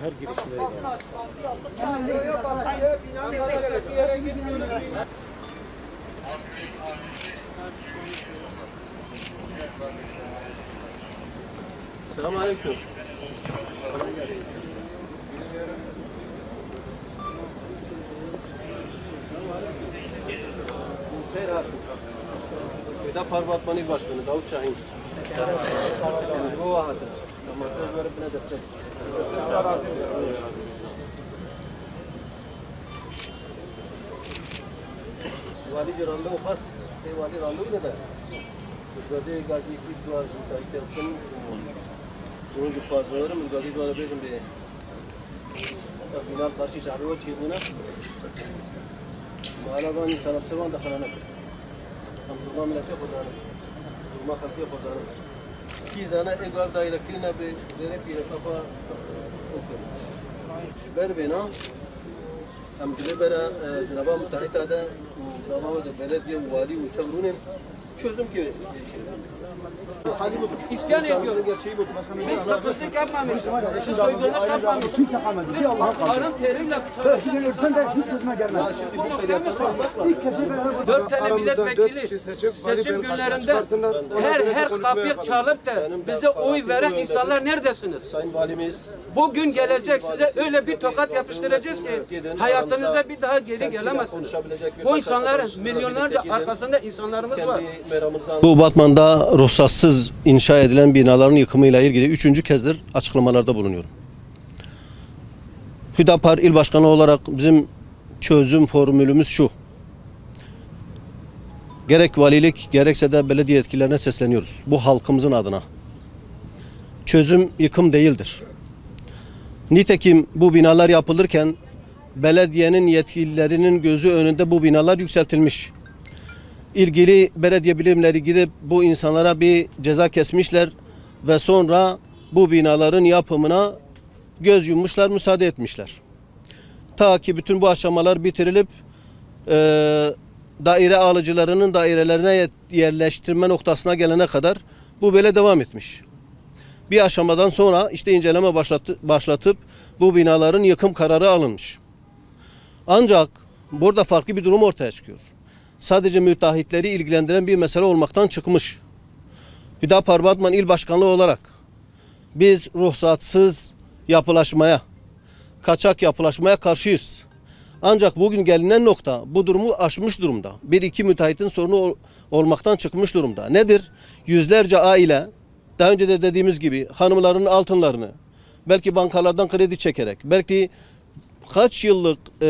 Her girişimleri var. Selamünaleyküm. Hüda Parbatman İl Başkanı Davut Şahin. Bu vahatı. Amatör verip ne destek. Vali Ciran'da o pas. Vali randevu ne de? Gazi Gazi İklik duvar. Takipten bunun fazlaları mı? Gazi duvarı benim de. Final karşı şahri o çiğdine. Mağaladan insan apsevan da khanana. Tam durma millete bozanı. Durma halkıya bozanı. Ki zana egav daire kirine bir zere pire kafa okuyor. Ber bena هم دل برا نبا متحد ده نبا ده بلد یا وادی و تمرون çözüm ki İsyan ediyoruz. Biz sıkışlık yapmamışız. Biz soygunluk yapmamışız. Biz arın terimle bu muhtemel sorun. 4 tane milletvekili seçim günlerinde her kapıyı çalıp da bize oy veren insanlar neredesiniz? Sayın Valimiz Bugün gelecek size öyle bir tokat yapıştıracağız ki hayatınızda bir daha geri gelemezsiniz. Bu insanların milyonlarca arkasında insanlarımız var. Bu Batman'da ruhsatsız inşa edilen binaların yıkımıyla ilgili 3. kezdir açıklamalarda bulunuyorum. Hüdapar İl Başkanı olarak bizim çözüm formülümüz şu. Gerek valilik gerekse de belediye yetkililerine sesleniyoruz. Bu halkımızın adına. Çözüm yıkım değildir. Nitekim bu binalar yapılırken belediyenin yetkililerinin gözü önünde bu binalar yükseltilmiş. İlgili belediye birimleri gidip bu insanlara bir ceza kesmişler ve sonra bu binaların yapımına göz yummuşlar, müsaade etmişler. Ta ki bütün bu aşamalar bitirilip daire alıcılarının dairelerine yerleştirme noktasına gelene kadar bu böyle devam etmiş. Bir aşamadan sonra işte inceleme başlatıp bu binaların yıkım kararı alınmış. Ancak burada farklı bir durum ortaya çıkıyor. Sadece müteahhitleri ilgilendiren bir mesele olmaktan çıkmış. Hüdapar Batman İl Başkanlığı olarak biz ruhsatsız yapılaşmaya, kaçak yapılaşmaya karşıyız. Ancak bugün gelinen nokta bu durumu aşmış durumda. Bir iki müteahhitin sorunu olmaktan çıkmış durumda. Nedir? Yüzlerce aile daha önce de dediğimiz gibi hanımların altınlarını belki bankalardan kredi çekerek belki kaç yıllık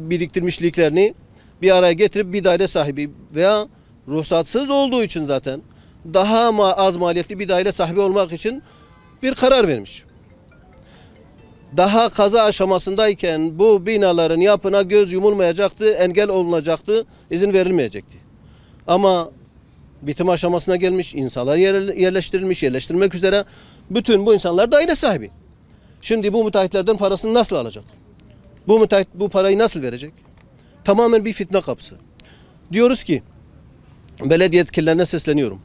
biriktirmişliklerini bir araya getirip bir daire sahibi veya ruhsatsız olduğu için zaten daha az maliyetli bir daire sahibi olmak için bir karar vermiş. Daha kaza aşamasındayken bu binaların yapına göz yumulmayacaktı, engel olunacaktı, izin verilmeyecekti. Ama bitim aşamasına gelmiş, insanlar yerleştirilmiş, yerleştirmek üzere bütün bu insanlar daire sahibi. Şimdi bu müteahhitlerden parasını nasıl alacak? Bu müteahhit bu parayı nasıl verecek? Tamamen bir fitne kapısı. Diyoruz ki belediye yetkililerine sesleniyorum.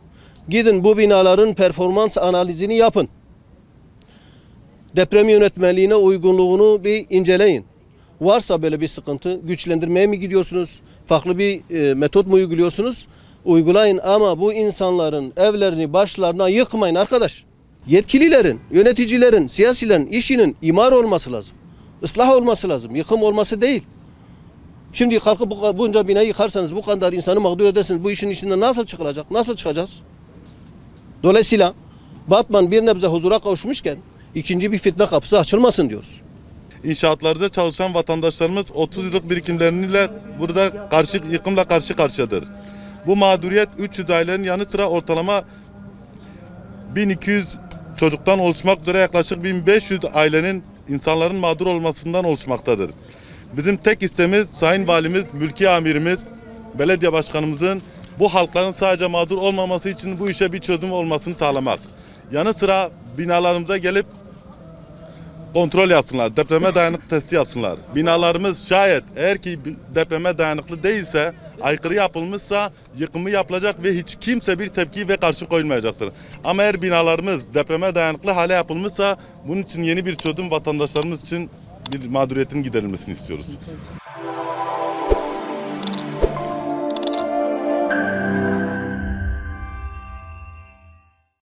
Gidin bu binaların performans analizini yapın. Deprem yönetmeliğine uygunluğunu bir inceleyin. Varsa böyle bir sıkıntı güçlendirmeye mi gidiyorsunuz? Farklı bir metot mu uyguluyorsunuz? Uygulayın ama bu insanların evlerini başlarına yıkmayın arkadaş. Yetkililerin, yöneticilerin, siyasilerin işinin imar olması lazım. Islah olması lazım. Yıkım olması değil. Şimdi kalkıp bunca binayı yıkarsanız, bu kadar insanı mağdur edersiniz, bu işin içinden nasıl çıkılacak? Nasıl çıkacağız? Dolayısıyla Batman bir nebze huzura kavuşmuşken ikinci bir fitne kapısı açılmasın diyoruz. İnşaatlarda çalışan vatandaşlarımız 30 yıllık birikimleriyle burada yıkımla karşı karşıyadır. Bu mağduriyet 300 ailenin yanı sıra ortalama 1200 çocuktan oluşmak üzere yaklaşık 1500 ailenin insanların mağdur olmasından oluşmaktadır. Bizim tek isteğimiz Sayın Valimiz, Mülki Amirimiz, Belediye Başkanımızın bu halkların sadece mağdur olmaması için bu işe bir çözüm olmasını sağlamak. Yanı sıra binalarımıza gelip kontrol yapsınlar, depreme dayanıklı testi yapsınlar. Binalarımız şayet eğer ki depreme dayanıklı değilse aykırı yapılmışsa yıkımı yapılacak ve hiç kimse bir tepki ve karşı koyulmayacaktır. Ama eğer binalarımız depreme dayanıklı hale yapılmışsa bunun için yeni bir çözüm vatandaşlarımız için bir mağduriyetin giderilmesini istiyoruz.